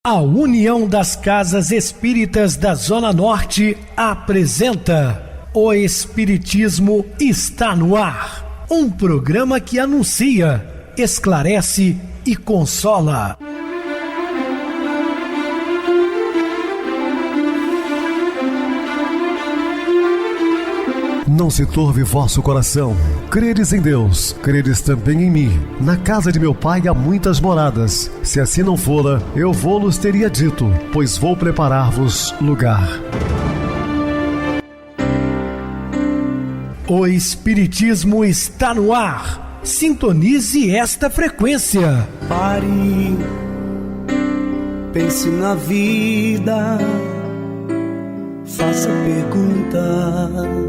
A União das Casas Espíritas da Zona Norte apresenta O Espiritismo está no ar, um programa que anuncia, esclarece e consola. Não se turve vosso coração. Credes em Deus, credes também em mim. Na casa de meu pai há muitas moradas. Se assim não fora, eu vou-los teria dito, pois vou preparar-vos lugar. O Espiritismo está no ar. Sintonize esta frequência. Pare, pense na vida, faça perguntas.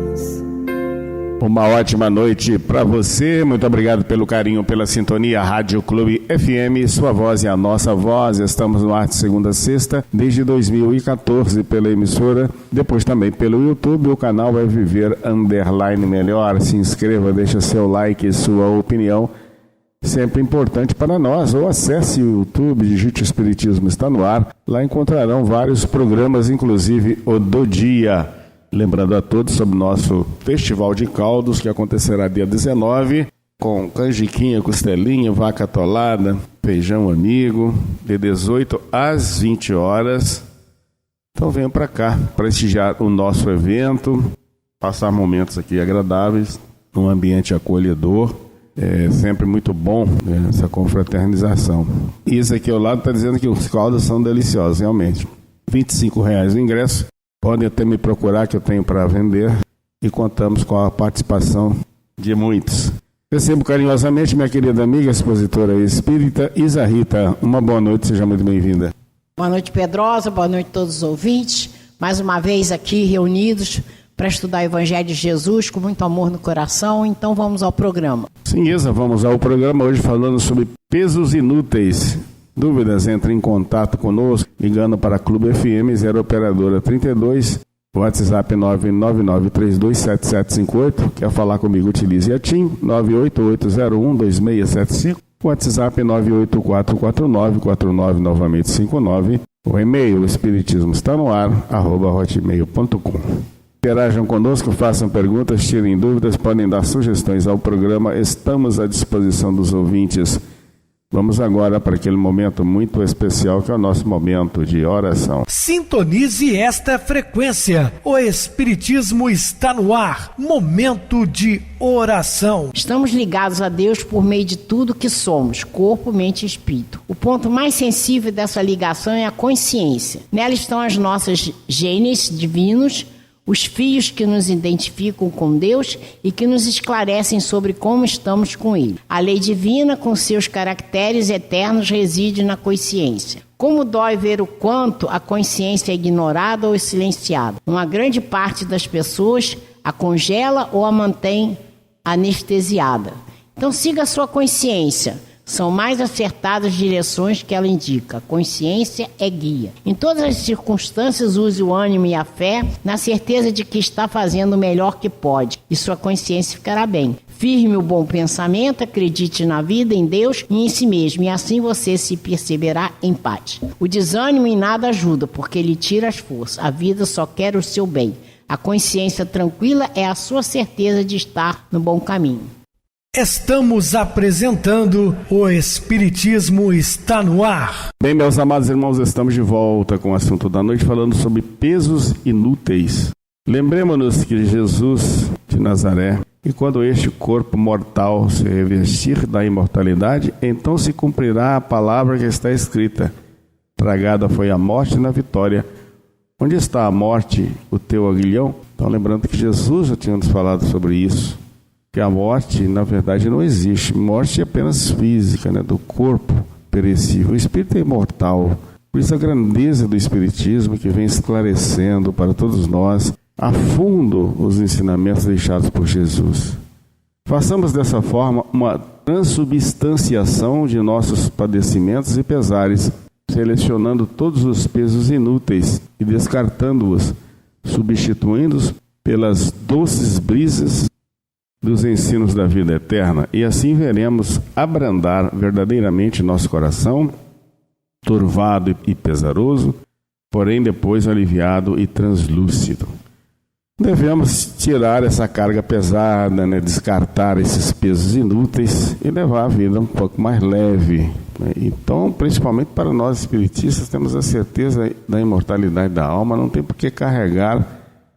Uma ótima noite para você, muito obrigado pelo carinho, pela sintonia. Rádio Clube FM, sua voz é a nossa voz. Estamos no ar de segunda a sexta, desde 2014 pela emissora, depois também pelo YouTube. O canal é Viver _ Melhor. Se inscreva, deixa seu like e sua opinião, sempre importante para nós. Ou acesse o YouTube, digite Espiritismo está no ar, lá encontrarão vários programas, inclusive o do dia. Lembrando a todos sobre o nosso Festival de Caldos, que acontecerá dia 19, com canjiquinha, costelinha, vaca atolada, feijão amigo, de 18 às 20 horas. Então venham para cá, prestigiar o nosso evento, passar momentos aqui agradáveis, num ambiente acolhedor. É sempre muito bom, né, essa confraternização. Isso aqui ao lado está dizendo que os caldos são deliciosos, realmente. R$25 o ingresso. Podem até me procurar, que eu tenho para vender, e contamos com a participação de muitos. Recebo carinhosamente minha querida amiga, expositora espírita, Isa Rita. Uma boa noite, seja muito bem-vinda. Boa noite, Pedrosa, boa noite a todos os ouvintes. Mais uma vez aqui reunidos para estudar o Evangelho de Jesus com muito amor no coração. Então vamos ao programa. Sim, Isa, vamos ao programa hoje falando sobre pesos inúteis. Dúvidas, entre em contato conosco, ligando para Clube FM 0 Operadora 32, WhatsApp 999327758. Quer falar comigo? Utilize a TIM 988012675, WhatsApp 9844949, novamente 59. O e-mail espiritismo está no ar, @hotmail.com. Interajam conosco, façam perguntas, tirem dúvidas, podem dar sugestões ao programa. Estamos à disposição dos ouvintes. Vamos agora para aquele momento muito especial que é o nosso momento de oração. Sintonize esta frequência. O Espiritismo está no ar. Momento de oração. Estamos ligados a Deus por meio de tudo que somos, corpo, mente e espírito. O ponto mais sensível dessa ligação é a consciência. Nela estão as nossas genes divinos, os fios que nos identificam com Deus e que nos esclarecem sobre como estamos com Ele. A lei divina, com seus caracteres eternos, reside na consciência. Como dói ver o quanto a consciência é ignorada ou silenciada. Uma grande parte das pessoas a congela ou a mantém anestesiada. Então siga a sua consciência. São mais acertadas direções que ela indica. A consciência é guia. Em todas as circunstâncias, use o ânimo e a fé, na certeza de que está fazendo o melhor que pode, e sua consciência ficará bem. Firme o bom pensamento, acredite na vida, em Deus e em si mesmo, e assim você se perceberá em paz. O desânimo em nada ajuda, porque ele tira as forças. A vida só quer o seu bem. A consciência tranquila é a sua certeza de estar no bom caminho. Estamos apresentando O Espiritismo está no ar. Bem, meus amados irmãos, estamos de volta com o assunto da noite, falando sobre pesos inúteis. Lembremos-nos que Jesus de Nazaré, e quando este corpo mortal se revestir da imortalidade, então se cumprirá a palavra que está escrita: tragada foi a morte na vitória. Onde está a morte, o teu aguilhão? Então, lembrando que Jesus já tinha nos falado sobre isso, que a morte, na verdade, não existe. Morte é apenas física, né, do corpo perecível. O espírito é imortal. Por isso a grandeza do Espiritismo, que vem esclarecendo para todos nós a fundo os ensinamentos deixados por Jesus. Façamos dessa forma uma transubstanciação de nossos padecimentos e pesares, selecionando todos os pesos inúteis e descartando-os, substituindo-os pelas doces brisas dos ensinos da vida eterna, e assim veremos abrandar verdadeiramente nosso coração turvado e pesaroso, porém depois aliviado e translúcido. Devemos tirar essa carga pesada, descartar esses pesos inúteis e levar a vida um pouco mais leve. Então, principalmente para nós espiritistas, temos a certeza da imortalidade da alma, não tem por que carregar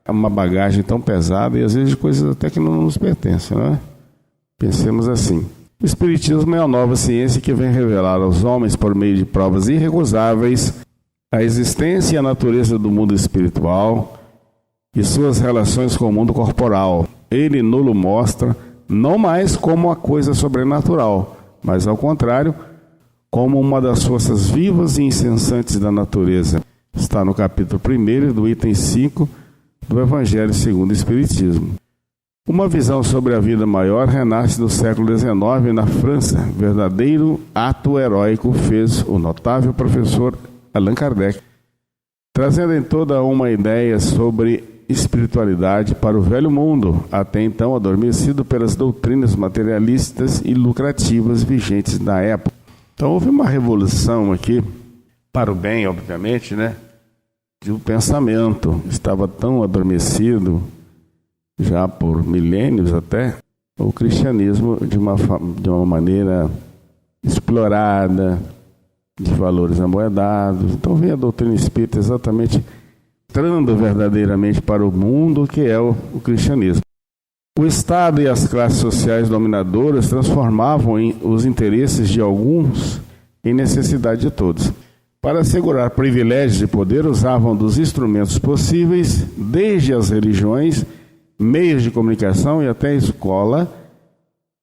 uma bagagem tão pesada e às vezes coisas até que não nos pertencem, não é? Pensemos assim. O Espiritismo é a nova ciência que vem revelar aos homens, por meio de provas irrecusáveis, a existência e a natureza do mundo espiritual e suas relações com o mundo corporal. Ele nos mostra não mais como uma coisa sobrenatural, mas ao contrário, como uma das forças vivas e incessantes da natureza. Está no capítulo 1 do item 5 do Evangelho segundo o Espiritismo. Uma visão sobre a vida maior renasce do século XIX na França. Verdadeiro ato heróico fez o notável professor Allan Kardec, trazendo em toda uma ideia sobre espiritualidade para o velho mundo, até então adormecido pelas doutrinas materialistas e lucrativas vigentes na época. Então houve uma revolução aqui, para o bem, obviamente, de um pensamento. Estava tão adormecido, já por milênios até, o cristianismo de uma maneira explorada, de valores amoedados. Então vem a doutrina espírita exatamente entrando verdadeiramente para o mundo que é o cristianismo. O Estado e as classes sociais dominadoras transformavam os interesses de alguns em necessidade de todos. Para assegurar privilégios de poder, usavam dos instrumentos possíveis, desde as religiões, meios de comunicação e até a escola,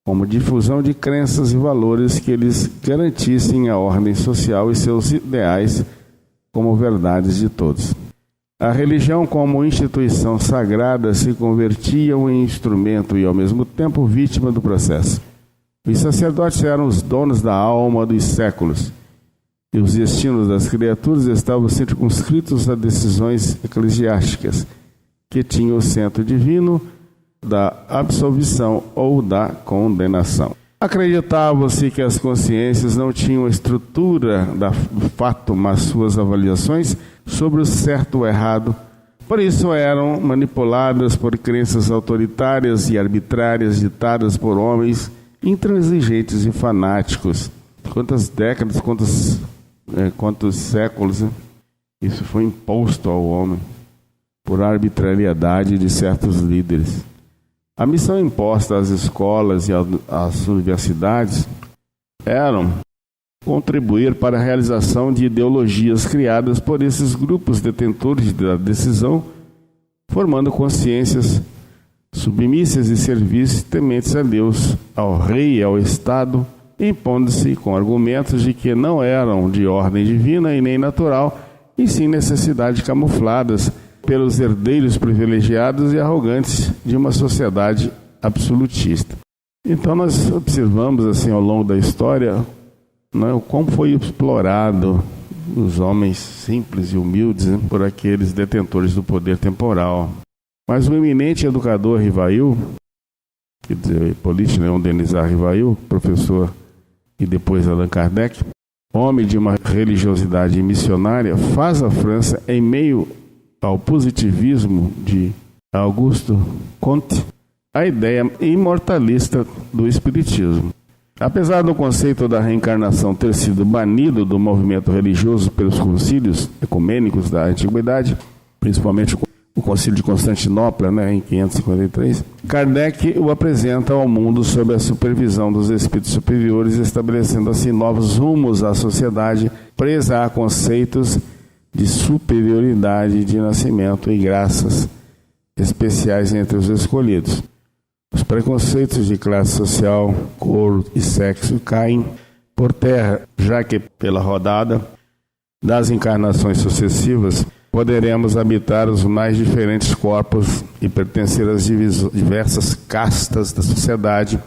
como difusão de crenças e valores que eles garantissem a ordem social e seus ideais como verdades de todos. A religião, como instituição sagrada, se convertia em instrumento e, ao mesmo tempo, vítima do processo. Os sacerdotes eram os donos da alma dos séculos, e os destinos das criaturas estavam circunscritos a decisões eclesiásticas, que tinham o centro divino da absolvição ou da condenação. Acreditava-se que as consciências não tinham estrutura do fato, mas suas avaliações sobre o certo ou errado. Por isso eram manipuladas por crenças autoritárias e arbitrárias ditadas por homens intransigentes e fanáticos. Quantas décadas, quantos séculos, isso foi imposto ao homem por arbitrariedade de certos líderes. A missão imposta às escolas e às universidades era contribuir para a realização de ideologias criadas por esses grupos detentores da decisão, formando consciências submissas e serviços tementes a Deus, ao rei e ao Estado, impondo-se com argumentos de que não eram de ordem divina e nem natural, e sim necessidades camufladas pelos herdeiros privilegiados e arrogantes de uma sociedade absolutista. Então nós observamos assim ao longo da história, como foi explorado os homens simples e humildes por aqueles detentores do poder temporal. Mas o eminente educador Rivail, Hippolyte Léon Denis Rivail, professor e depois Allan Kardec, homem de uma religiosidade missionária, faz a França, em meio ao positivismo de Auguste Comte, a ideia imortalista do espiritismo. Apesar do conceito da reencarnação ter sido banido do movimento religioso pelos concílios ecumênicos da antiguidade, principalmente o concílio de Constantinopla, em 553, Kardec o apresenta ao mundo sob a supervisão dos espíritos superiores, estabelecendo assim novos rumos à sociedade presa a conceitos de superioridade de nascimento e graças especiais entre os escolhidos. Os preconceitos de classe social, cor e sexo caem por terra, já que pela rodada das encarnações sucessivas poderemos habitar os mais diferentes corpos e pertencer às diversas castas da sociedade.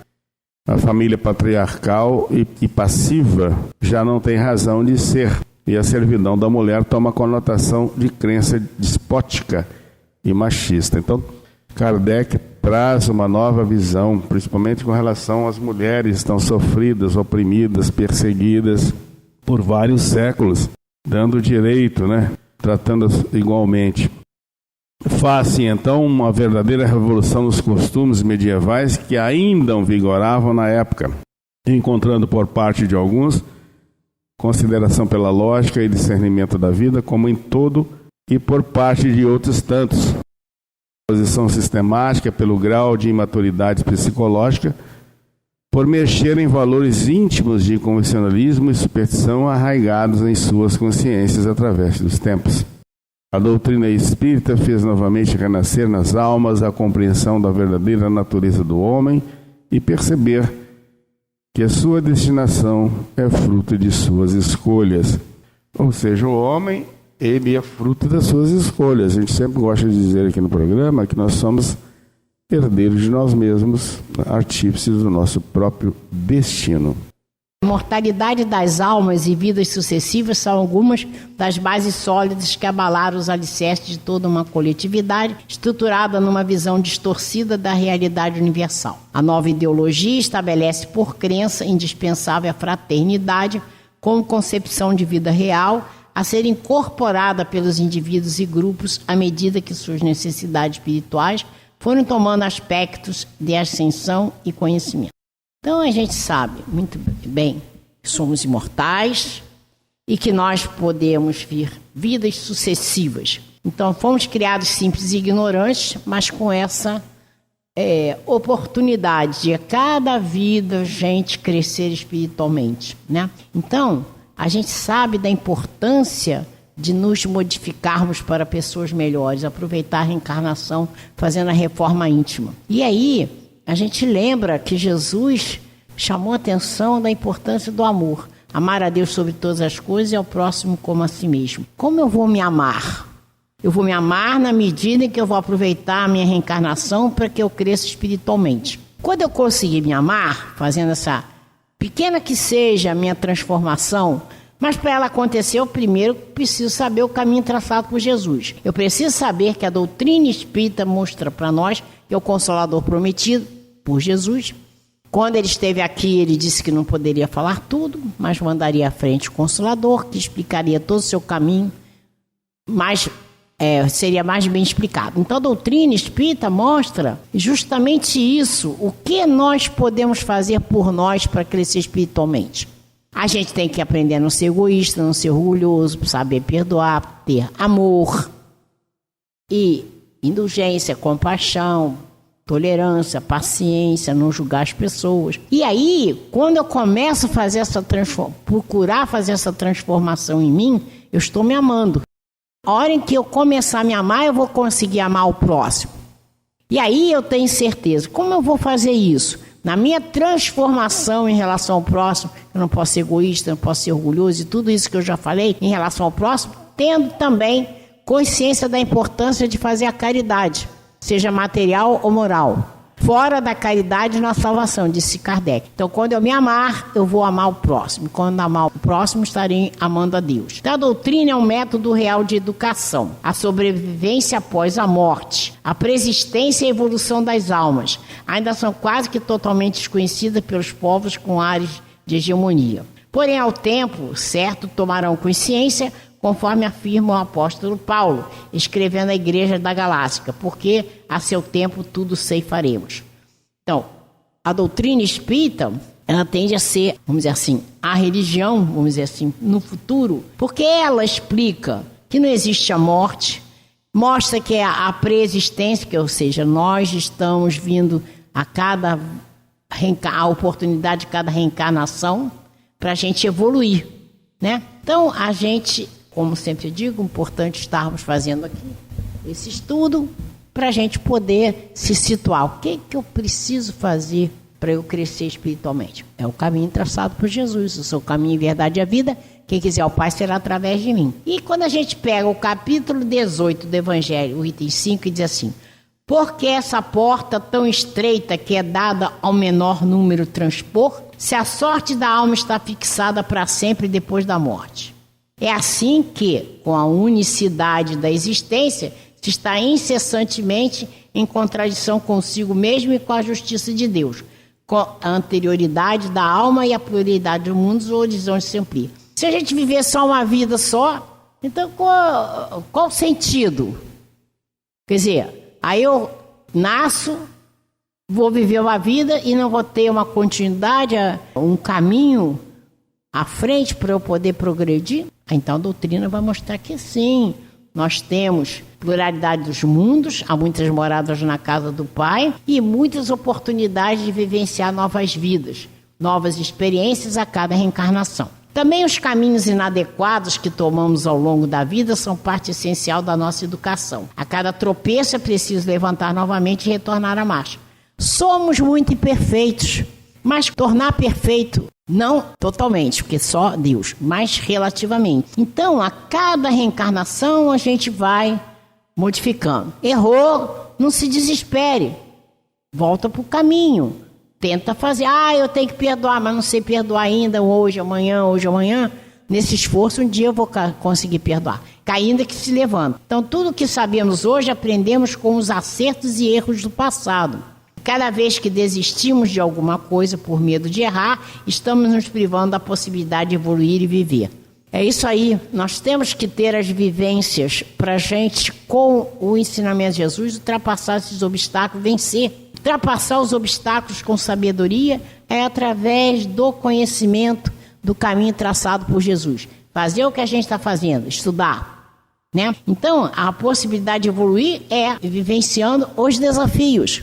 A família patriarcal e passiva já não tem razão de ser, e a servidão da mulher toma conotação de crença despótica e machista. Então, Kardec traz uma nova visão, principalmente com relação às mulheres que estão sofridas, oprimidas, perseguidas por vários séculos. dando direito, né? Tratando-as igualmente. Faz-se então uma verdadeira revolução nos costumes medievais que ainda vigoravam na época, encontrando por parte de alguns consideração pela lógica e discernimento da vida como em todo, e por parte de outros tantos posição sistemática pelo grau de imaturidade psicológica, por mexer em valores íntimos de convencionalismo e superstição arraigados em suas consciências através dos tempos. A doutrina espírita fez novamente renascer nas almas a compreensão da verdadeira natureza do homem e perceber que a sua destinação é fruto de suas escolhas. Ou seja, o homem, ele é fruto das suas escolhas. A gente sempre gosta de dizer aqui no programa que nós somos herdeiros de nós mesmos, artífices do nosso próprio destino. A mortalidade das almas e vidas sucessivas são algumas das bases sólidas que abalaram os alicerces de toda uma coletividade estruturada numa visão distorcida da realidade universal. A nova ideologia estabelece por crença indispensável a fraternidade como concepção de vida real a ser incorporada pelos indivíduos e grupos à medida que suas necessidades espirituais foram tomando aspectos de ascensão e conhecimento. Então a gente sabe muito bem que somos imortais e que nós podemos vir vidas sucessivas. Então fomos criados simples e ignorantes, mas com essa oportunidade de a cada vida a gente crescer espiritualmente, né? Então a gente sabe da importância de nos modificarmos para pessoas melhores, aproveitar a reencarnação fazendo a reforma íntima. E aí a gente lembra que Jesus chamou a atenção da importância do amor. Amar a Deus sobre todas as coisas e ao próximo como a si mesmo. Como eu vou me amar? Eu vou me amar na medida em que eu vou aproveitar a minha reencarnação para que eu cresça espiritualmente. Quando eu conseguir me amar, fazendo essa pequena que seja a minha transformação, mas para ela acontecer, eu primeiro preciso saber o caminho traçado por Jesus. Eu preciso saber que a doutrina espírita mostra para nós que é o Consolador prometido por Jesus. Quando ele esteve aqui, ele disse que não poderia falar tudo, mas mandaria à frente o Consolador, que explicaria todo o seu caminho, mas seria mais bem explicado. Então a doutrina espírita mostra justamente isso, o que nós podemos fazer por nós para crescer espiritualmente. A gente tem que aprender a não ser egoísta, não ser orgulhoso, saber perdoar, ter amor e indulgência, compaixão, tolerância, paciência, não julgar as pessoas. E aí, quando eu começo a fazer procurar fazer essa transformação em mim, eu estou me amando. A hora em que eu começar a me amar, eu vou conseguir amar o próximo. E aí eu tenho certeza. Como eu vou fazer isso? Na minha transformação em relação ao próximo, eu não posso ser egoísta, não posso ser orgulhoso e tudo isso que eu já falei em relação ao próximo, tendo também consciência da importância de fazer a caridade, seja material ou moral. Fora da caridade na salvação, disse Kardec. Então, quando eu me amar, eu vou amar o próximo. Quando amar o próximo, estarei amando a Deus. Então, a doutrina é um método real de educação. A sobrevivência após a morte, a persistência e a evolução das almas ainda são quase que totalmente desconhecidas pelos povos com áreas de hegemonia. Porém, ao tempo certo, tomarão consciência, conforme afirma o apóstolo Paulo, escrevendo à igreja da Galácia, porque a seu tempo tudo ceifaremos. Então, a doutrina espírita, ela tende a ser, vamos dizer assim, a religião, vamos dizer assim, no futuro, porque ela explica que não existe a morte, mostra que é a pré-existência, que, ou seja, nós estamos vindo a oportunidade de cada reencarnação para a gente evoluir, né? Então, a gente, como sempre digo, é importante estarmos fazendo aqui esse estudo para a gente poder se situar. O que eu preciso fazer para eu crescer espiritualmente? É o caminho traçado por Jesus. O seu caminho, verdade e a vida. Quem quiser ao Pai será através de mim. E quando a gente pega o capítulo 18 do Evangelho, o item 5, e diz assim: porque essa porta tão estreita que é dada ao menor número transpor, se a sorte da alma está fixada para sempre depois da morte? É assim que, com a unicidade da existência, se está incessantemente em contradição consigo mesmo e com a justiça de Deus, com a anterioridade da alma e a pluralidade do mundo, os horizontes se ampliam. Se a gente viver só uma vida só, então qual o sentido? Quer dizer, aí eu nasço, vou viver uma vida e não vou ter uma continuidade, um caminho à frente para eu poder progredir? Então a doutrina vai mostrar que sim, nós temos pluralidade dos mundos, há muitas moradas na casa do Pai e muitas oportunidades de vivenciar novas vidas, novas experiências a cada reencarnação. Também os caminhos inadequados que tomamos ao longo da vida são parte essencial da nossa educação. A cada tropeço é preciso levantar novamente e retornar à marcha. Somos muito imperfeitos, mas tornar perfeito não totalmente, porque só Deus, mas relativamente. Então, a cada reencarnação a gente vai modificando. Errou, não se desespere, volta para o caminho. Tenta fazer, eu tenho que perdoar, mas não sei perdoar ainda, hoje, amanhã. Nesse esforço, um dia eu vou conseguir perdoar. Ainda que se levanta. Então, tudo que sabemos hoje, aprendemos com os acertos e erros do passado. Cada vez que desistimos de alguma coisa por medo de errar, estamos nos privando da possibilidade de evoluir e viver. É isso aí, nós temos que ter as vivências para a gente, com o ensinamento de Jesus, ultrapassar esses obstáculos, vencer. Ultrapassar os obstáculos com sabedoria é através do conhecimento do caminho traçado por Jesus. Fazer o que a gente está fazendo, estudar, né? Então, a possibilidade de evoluir é vivenciando os desafios,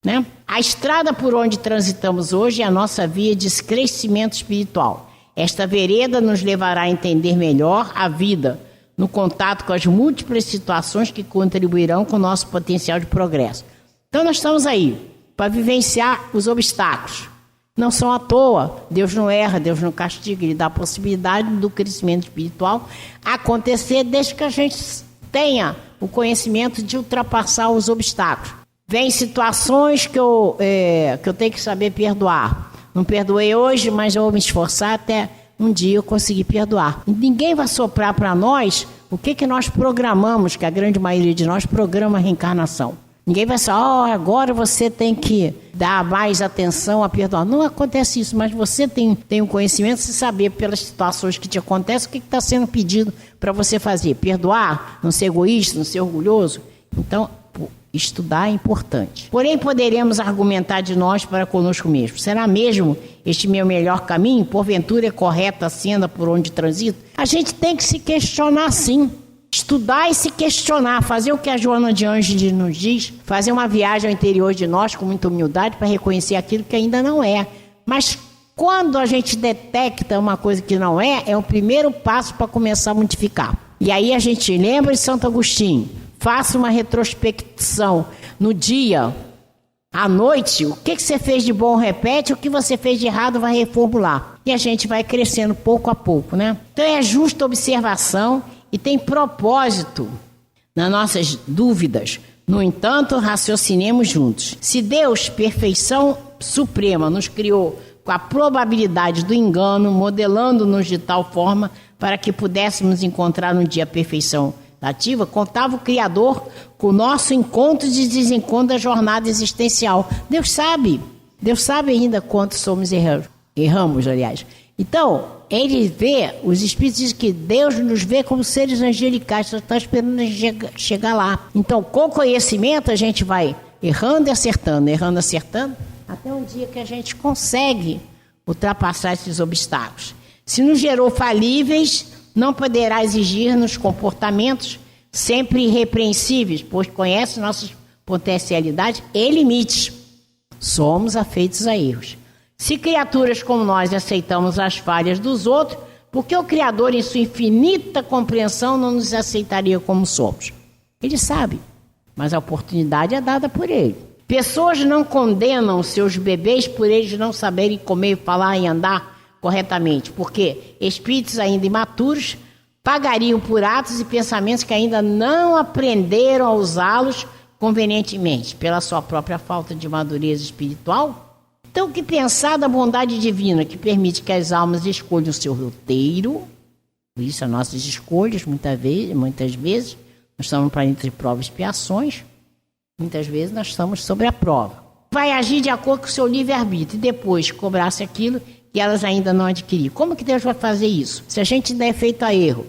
né? A estrada por onde transitamos hoje é a nossa via de crescimento espiritual. Esta vereda nos levará a entender melhor a vida, no contato com as múltiplas situações que contribuirão com o nosso potencial de progresso. Então nós estamos aí para vivenciar os obstáculos. Não são à toa, Deus não erra, Deus não castiga, Ele dá a possibilidade do crescimento espiritual acontecer desde que a gente tenha o conhecimento de ultrapassar os obstáculos. Vem situações que eu tenho que saber perdoar. Não perdoei hoje, mas eu vou me esforçar até um dia eu conseguir perdoar. Ninguém vai soprar para nós o que nós programamos, que a grande maioria de nós programa a reencarnação. Ninguém vai falar, agora você tem que dar mais atenção a perdoar. Não acontece isso, mas você tem um conhecimento de saber pelas situações que te acontecem o que está sendo pedido para você fazer. Perdoar, não ser egoísta, não ser orgulhoso. Então, estudar é importante. Porém, poderemos argumentar de nós para conosco mesmo. Será mesmo este meu melhor caminho? Porventura é correta a senda por onde transito? A gente tem que se questionar sim. Estudar e se questionar, fazer o que a Joana de Ângeles nos diz, fazer uma viagem ao interior de nós com muita humildade para reconhecer aquilo que ainda não é. Mas quando a gente detecta uma coisa que não é o primeiro passo para começar a modificar. E aí a gente lembra de Santo Agostinho, faça uma retrospecção no dia, à noite, o que você fez de bom repete, o que você fez de errado vai reformular. E a gente vai crescendo pouco a pouco, né? Então é justa observação e tem propósito nas nossas dúvidas. No entanto, raciocinemos juntos. Se Deus, perfeição suprema, nos criou com a probabilidade do engano, modelando-nos de tal forma para que pudéssemos encontrar um dia a perfeição ativa, contava o Criador com o nosso encontro e desencontro da jornada existencial. Deus sabe ainda quanto somos erramos, aliás. Então, Ele vê, os Espíritos dizem que Deus nos vê como seres angelicais, só está esperando chegar lá. Então, com conhecimento, a gente vai errando e acertando, até um dia que a gente consegue ultrapassar esses obstáculos. Se nos gerou falíveis, não poderá exigir-nos comportamentos sempre irrepreensíveis, pois conhece nossas potencialidades e limites. Somos afeitos a erros. Se criaturas como nós aceitamos as falhas dos outros, por que o Criador, em sua infinita compreensão, não nos aceitaria como somos? Ele sabe, mas a oportunidade é dada por Ele. Pessoas não condenam seus bebês por eles não saberem comer, falar e andar corretamente, porque espíritos ainda imaturos pagariam por atos e pensamentos que ainda não aprenderam a usá-los convenientemente, pela sua própria falta de madureza espiritual. Então, o que pensar da bondade divina que permite que as almas escolham o seu roteiro? Por isso, as nossas escolhas, muitas vezes, nós estamos para entre provas e expiações, muitas vezes nós estamos sobre a prova. Vai agir de acordo com o seu livre-arbítrio e depois cobrar-se aquilo e elas ainda não adquiriram. Como que Deus vai fazer isso? Se a gente der feito a erro,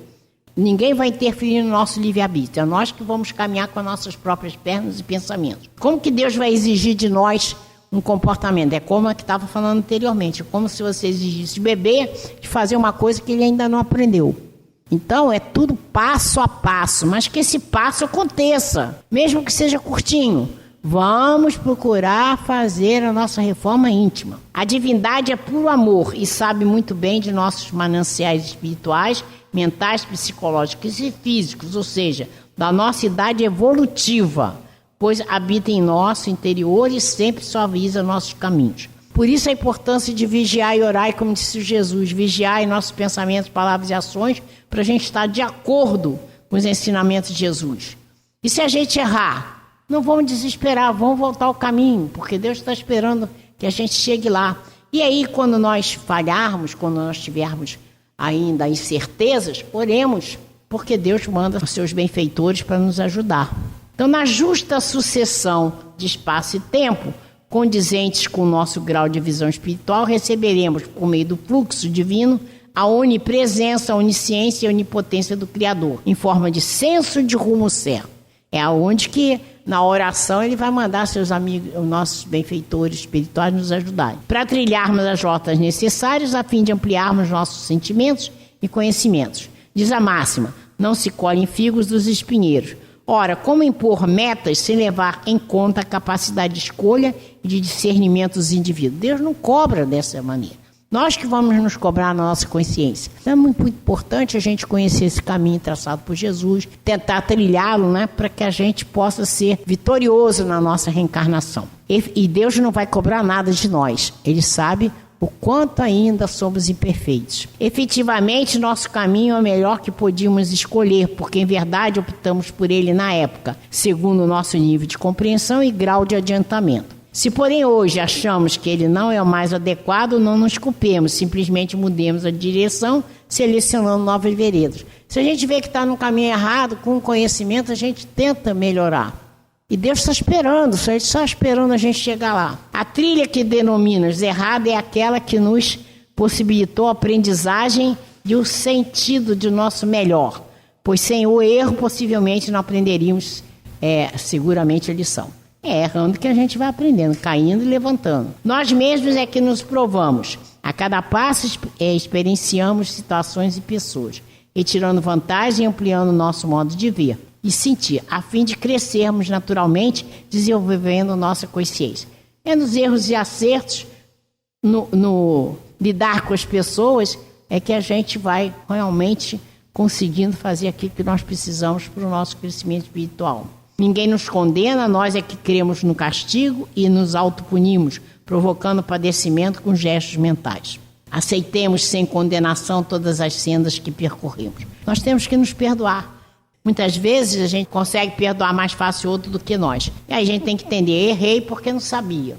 ninguém vai interferir no nosso livre-arbítrio. É nós que vamos caminhar com as nossas próprias pernas e pensamentos. Como que Deus vai exigir de nós um comportamento? É como eu estava falando anteriormente. É como se você exigisse de bebê de fazer uma coisa que ele ainda não aprendeu. Então, é tudo passo a passo, mas que esse passo aconteça, mesmo que seja curtinho. Vamos procurar fazer a nossa reforma íntima. A divindade é puro amor e sabe muito bem de nossos mananciais espirituais, mentais, psicológicos e físicos, ou seja, da nossa idade evolutiva, pois habita em nosso interior e sempre suaviza nossos caminhos. Por isso a importância de vigiar e orar, e como disse Jesus, vigiar em nossos pensamentos, palavras e ações, para a gente estar de acordo com os ensinamentos de Jesus. E se a gente errar, não vamos desesperar, vamos voltar ao caminho, porque Deus está esperando que a gente chegue lá. E aí, quando nós falharmos, quando nós tivermos ainda incertezas, oremos, porque Deus manda os seus benfeitores para nos ajudar. Então, na justa sucessão de espaço e tempo, condizentes com o nosso grau de visão espiritual, receberemos, por meio do fluxo divino, a onipresença, a onisciência e a onipotência do Criador, em forma de senso de rumo certo. É aonde que, na oração, ele vai mandar seus amigos, os nossos benfeitores espirituais, nos ajudarem, para trilharmos as rotas necessárias, a fim de ampliarmos nossos sentimentos e conhecimentos. Diz a máxima, não se colhem figos dos espinheiros. Ora, como impor metas sem levar em conta a capacidade de escolha e de discernimento dos indivíduos? Deus não cobra dessa maneira. Nós que vamos nos cobrar na nossa consciência. Então é muito importante a gente conhecer esse caminho traçado por Jesus, tentar trilhá-lo, né, para que a gente possa ser vitorioso na nossa reencarnação. E Deus não vai cobrar nada de nós. Ele sabe o quanto ainda somos imperfeitos. Efetivamente, nosso caminho é o melhor que podíamos escolher, porque em verdade optamos por ele na época, segundo o nosso nível de compreensão e grau de adiantamento. Se, porém, hoje achamos que ele não é o mais adequado, não nos culpemos, simplesmente mudemos a direção, selecionando novas veredas. Se a gente vê que está no caminho errado, com conhecimento, a gente tenta melhorar. E Deus está esperando, Ele está esperando a gente chegar lá. A trilha que denominamos errada é aquela que nos possibilitou a aprendizagem e o sentido de nosso melhor, pois sem o erro, possivelmente, não aprenderíamos seguramente a lição. É errando que a gente vai aprendendo, caindo e levantando. Nós mesmos é que nos provamos. A cada passo experienciamos situações e pessoas, retirando vantagem e ampliando o nosso modo de ver e sentir, a fim de crescermos naturalmente, desenvolvendo nossa consciência. É nos erros e acertos, no lidar com as pessoas, é que a gente vai realmente conseguindo fazer aquilo que nós precisamos para o nosso crescimento espiritual. Ninguém nos condena, nós é que cremos no castigo e nos autopunimos, provocando padecimento com gestos mentais. Aceitemos sem condenação todas as sendas que percorremos. Nós temos que nos perdoar. Muitas vezes a gente consegue perdoar mais fácil outro do que nós. E aí a gente tem que entender, errei porque não sabia.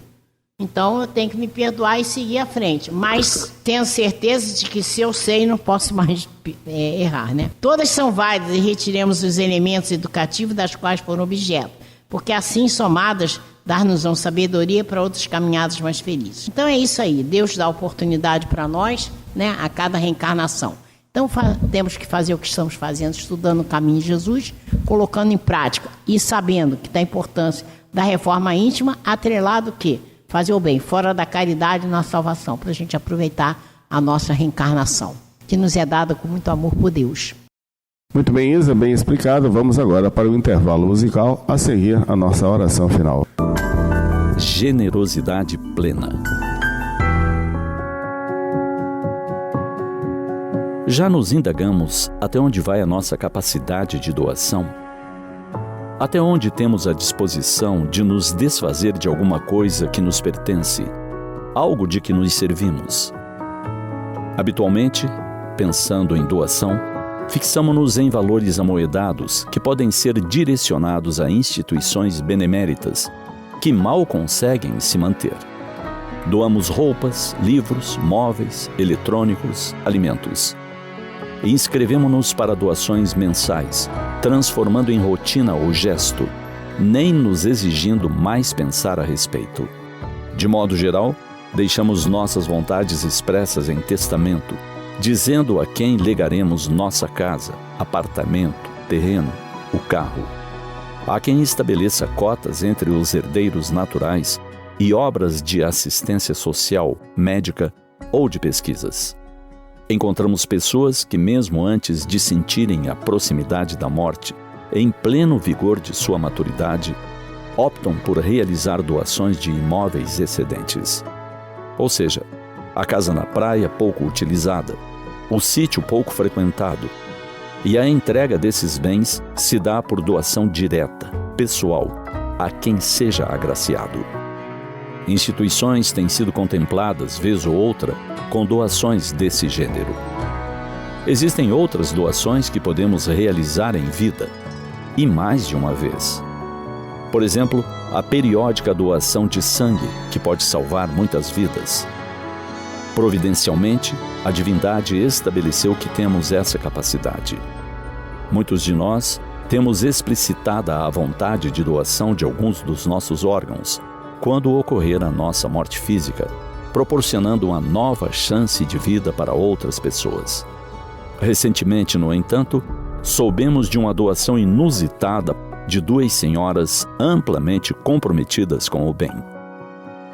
Então eu tenho que me perdoar e seguir à frente. Mas tenho certeza de que se eu sei, não posso mais errar, né? Todas são válidas e retiremos os elementos educativos das quais foram objeto. Porque assim, somadas, dar-nos-ão sabedoria para outras caminhadas mais felizes. Então é isso aí. Deus dá oportunidade para nós, né, a cada reencarnação. Então temos que fazer o que estamos fazendo, estudando o caminho de Jesus, colocando em prática e sabendo que da importância da reforma íntima, atrelado o quê? Fazer o bem, fora da caridade na salvação, para a gente aproveitar a nossa reencarnação, que nos é dada com muito amor por Deus. Muito bem, Isa, bem explicado. Vamos agora para o intervalo musical, a seguir a nossa oração final. Generosidade plena. Já nos indagamos até onde vai a nossa capacidade de doação? Até onde temos a disposição de nos desfazer de alguma coisa que nos pertence, algo de que nos servimos? Habitualmente, pensando em doação, fixamo-nos em valores amoedados que podem ser direcionados a instituições beneméritas que mal conseguem se manter. Doamos roupas, livros, móveis, eletrônicos, alimentos. E inscrevemo-nos para doações mensais, transformando em rotina o gesto, nem nos exigindo mais pensar a respeito. De modo geral, deixamos nossas vontades expressas em testamento, dizendo a quem legaremos nossa casa, apartamento, terreno, o carro. Há quem estabeleça cotas entre os herdeiros naturais e obras de assistência social, médica ou de pesquisas. Encontramos pessoas que, mesmo antes de sentirem a proximidade da morte, em pleno vigor de sua maturidade, optam por realizar doações de imóveis excedentes. Ou seja, a casa na praia pouco utilizada, o sítio pouco frequentado, e a entrega desses bens se dá por doação direta, pessoal, a quem seja agraciado. Instituições têm sido contempladas, vez ou outra, com doações desse gênero. Existem outras doações que podemos realizar em vida, e mais de uma vez. Por exemplo, a periódica doação de sangue, que pode salvar muitas vidas. Providencialmente, a divindade estabeleceu que temos essa capacidade. Muitos de nós temos explicitada a vontade de doação de alguns dos nossos órgãos, quando ocorrer a nossa morte física, proporcionando uma nova chance de vida para outras pessoas. Recentemente, no entanto, soubemos de uma doação inusitada de duas senhoras amplamente comprometidas com o bem.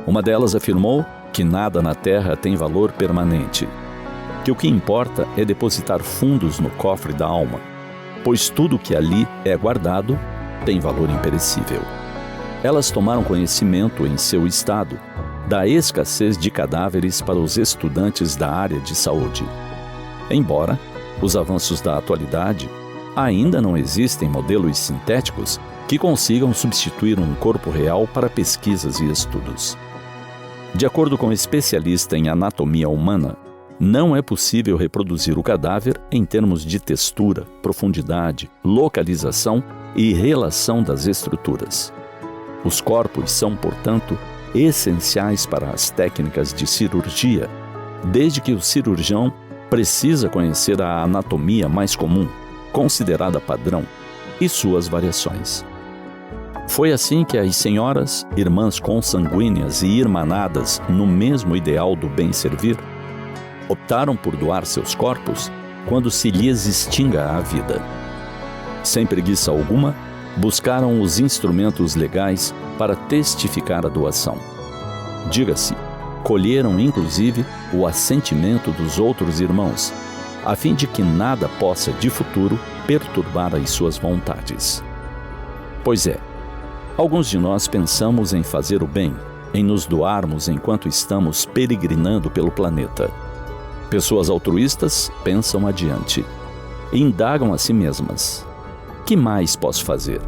Uma delas afirmou que nada na terra tem valor permanente, que o que importa é depositar fundos no cofre da alma, pois tudo que ali é guardado tem valor imperecível. Elas tomaram conhecimento, em seu estado, da escassez de cadáveres para os estudantes da área de saúde. Embora os avanços da atualidade, ainda não existem modelos sintéticos que consigam substituir um corpo real para pesquisas e estudos. De acordo com especialista em anatomia humana, não é possível reproduzir o cadáver em termos de textura, profundidade, localização e relação das estruturas. Os corpos são, portanto, essenciais para as técnicas de cirurgia, desde que o cirurgião precisa conhecer a anatomia mais comum, considerada padrão, e suas variações. Foi assim que as senhoras, irmãs consanguíneas e irmanadas no mesmo ideal do bem servir, optaram por doar seus corpos quando se lhes extinga a vida. Sem preguiça alguma, buscaram os instrumentos legais para testificar a doação. Diga-se, colheram inclusive o assentimento dos outros irmãos, a fim de que nada possa de futuro perturbar as suas vontades. Pois é, alguns de nós pensamos em fazer o bem, em nos doarmos enquanto estamos peregrinando pelo planeta. Pessoas altruístas pensam adiante, indagam a si mesmas: que mais posso fazer?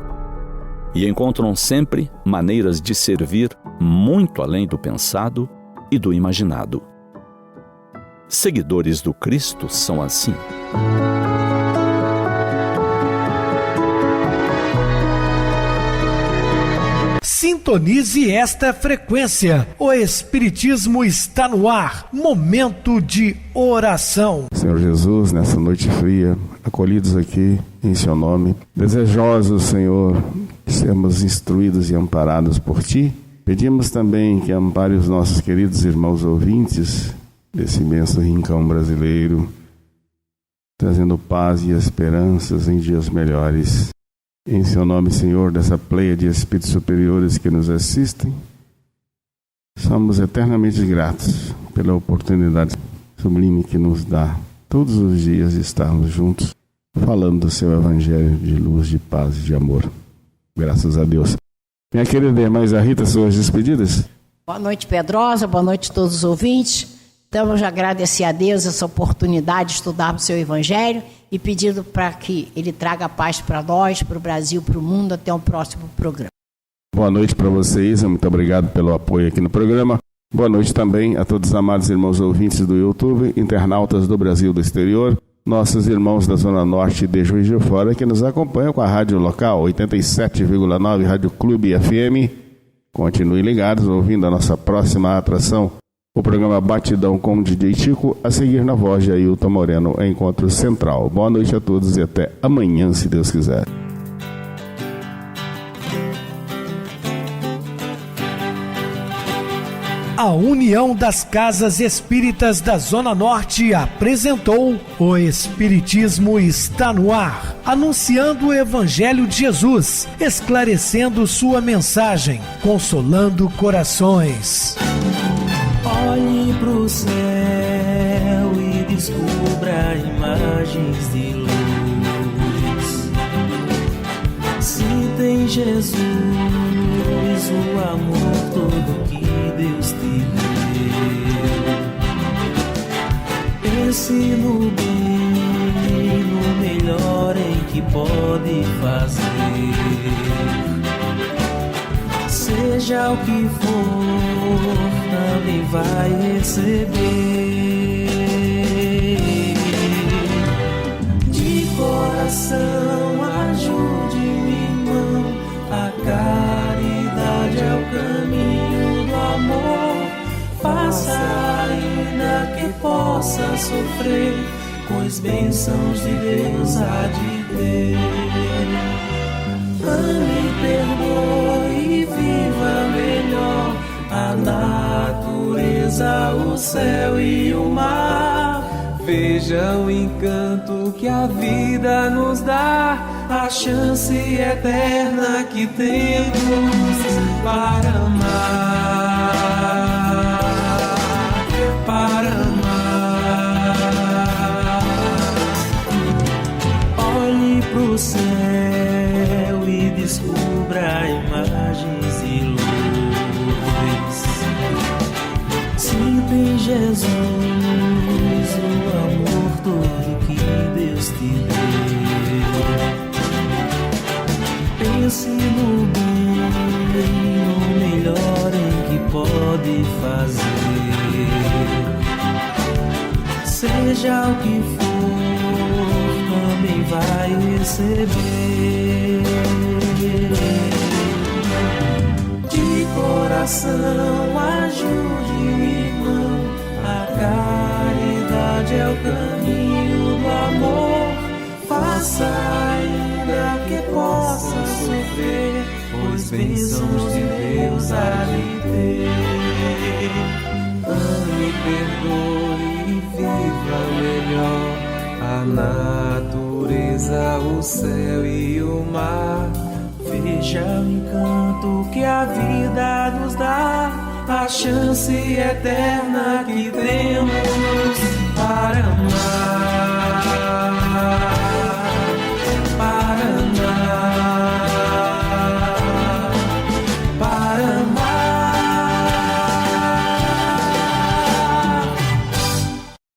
E encontram sempre maneiras de servir muito além do pensado e do imaginado. Seguidores do Cristo são assim. Sintonize esta frequência. O Espiritismo está no ar. Momento de oração. Senhor Jesus, nessa noite fria, acolhidos aqui em seu nome, desejosos, Senhor, de sermos instruídos e amparados por Ti, pedimos também que ampare os nossos queridos irmãos ouvintes desse imenso rincão brasileiro, trazendo paz e esperanças em dias melhores. Em seu nome, Senhor, dessa pleia de espíritos superiores que nos assistem, somos eternamente gratos pela oportunidade sublime que nos dá todos os dias de estarmos juntos, falando do seu evangelho de luz, de paz e de amor. Graças a Deus. Minha querida irmã Isa Rita, suas despedidas? Boa noite, Pedrosa. Boa noite a todos os ouvintes. Então, eu já agradecer a Deus essa oportunidade de estudar o seu evangelho e pedindo para que Ele traga paz para nós, para o Brasil, para o mundo. Até o próximo programa. Boa noite para você, Isa. Muito obrigado pelo apoio aqui no programa. Boa noite também a todos os amados irmãos ouvintes do YouTube, internautas do Brasil e do exterior, nossos irmãos da Zona Norte de Juiz de Fora que nos acompanham com a rádio local 87,9 Rádio Clube FM. Continuem ligados, ouvindo a nossa próxima atração, o programa Batidão com o DJ Chico, a seguir na voz de Ailton Moreno, Encontro Central. Boa noite a todos e até amanhã, se Deus quiser. A União das Casas Espíritas da Zona Norte apresentou O Espiritismo Está no Ar, anunciando o Evangelho de Jesus, esclarecendo sua mensagem, consolando corações. Olhe pro céu e descubra imagens de luz. Se tem Jesus, o amor todo que Deus te deu. Pense no bem, no melhor em que pode fazer. Seja o que for, também vai receber. De coração, ajude o irmão. A caridade é o caminho do amor. Faça ainda que possa sofrer, pois bênçãos de Deus há de ter. Ame, perdoe e viva melhor a natureza, o céu e o mar. Veja o encanto que a vida nos dá, a chance eterna que temos para amar, para amar. Olhe pro céu e descubra imagens de luz. Sinta em Jesus o amor todo que Deus te deu. Pense no bem, no melhor em que pode fazer. Seja o que for, também vai receber. De coração, ajude o irmão. A caridade é o caminho do amor. Faça ainda que possa sofrer, pois bênçãos de Deus há de ter. Ame, perdoe e viva melhor a natureza, o céu e o mar. Veja o encanto que a vida nos dá, a chance eterna que temos